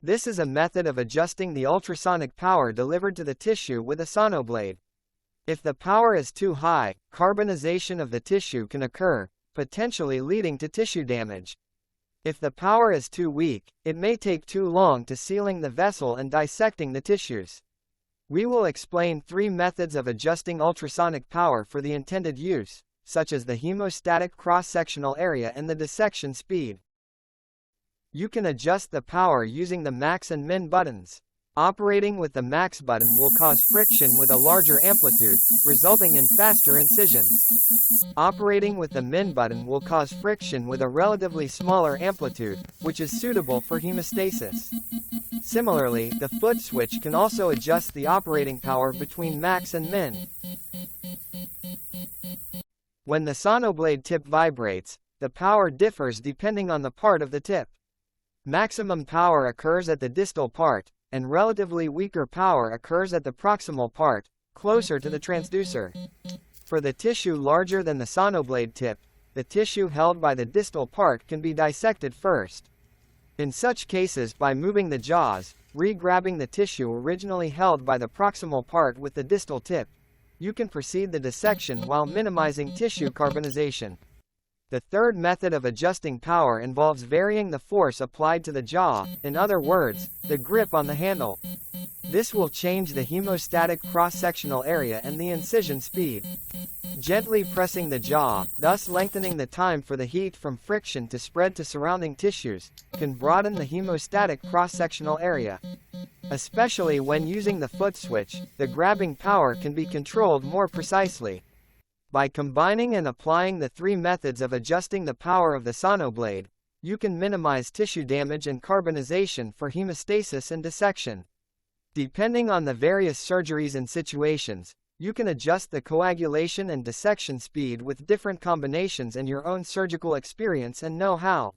This is a method of adjusting the ultrasonic power delivered to the tissue with a sonoblade. If the power is too high, carbonization of the tissue can occur, potentially leading to tissue damage. If the power is too weak, it may take too long to sealing the vessel and dissecting the tissues. We will explain 3 methods of adjusting ultrasonic power for the intended use, such as the hemostatic cross-sectional area and the dissection speed. You can adjust the power using the max and min buttons. Operating with the max button will cause friction with a larger amplitude, resulting in faster incisions. Operating with the min button will cause friction with a relatively smaller amplitude, which is suitable for hemostasis. Similarly, the foot switch can also adjust the operating power between max and min. When the sonoblade tip vibrates, the power differs depending on the part of the tip. Maximum power occurs at the distal part, and relatively weaker power occurs at the proximal part, closer to the transducer. For the tissue larger than the sonoblade tip, the tissue held by the distal part can be dissected first. In such cases, by moving the jaws, re-grabbing the tissue originally held by the proximal part with the distal tip, you can proceed the dissection while minimizing tissue carbonization. The third method of adjusting power involves varying the force applied to the jaw, in other words, the grip on the handle. This will change the hemostatic cross-sectional area and the incision speed. Gently pressing the jaw, thus lengthening the time for the heat from friction to spread to surrounding tissues, can broaden the hemostatic cross-sectional area. Especially when using the foot switch, the grabbing power can be controlled more precisely. By combining and applying the 3 methods of adjusting the power of the sonoblade, you can minimize tissue damage and carbonization for hemostasis and dissection. Depending on the various surgeries and situations, you can adjust the coagulation and dissection speed with different combinations and your own surgical experience and know-how.